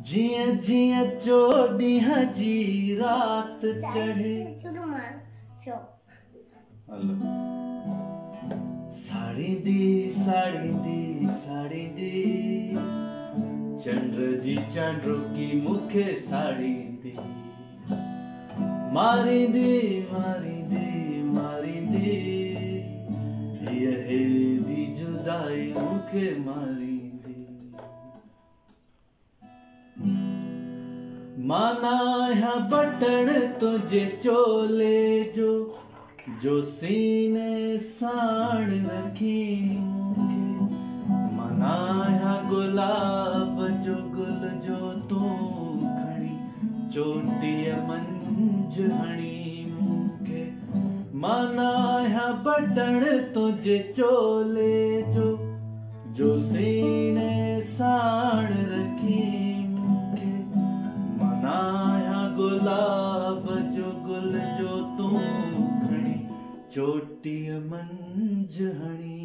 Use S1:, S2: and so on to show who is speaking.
S1: जिया जिया चोदिया जी रात चढ़े साड़ी दी साड़ी दी साड़ी दी चंद्र जी चंद्र की मुखे साड़ी दी मारी दी मारी दी मारी दी यह दी जुदाई मुखे मारी दी माना है बटन तुझे चोले जो सीने साड़ रखी मुखे मनाया गुलाब जो गुल जो तू खड़ी चोटी मंज हणी मुखे मनाया बटन तुझे चोले जो सीने साड़ रखी मुखे मनाया गुलाब जो गुल जो तू चोटी मंज हणी।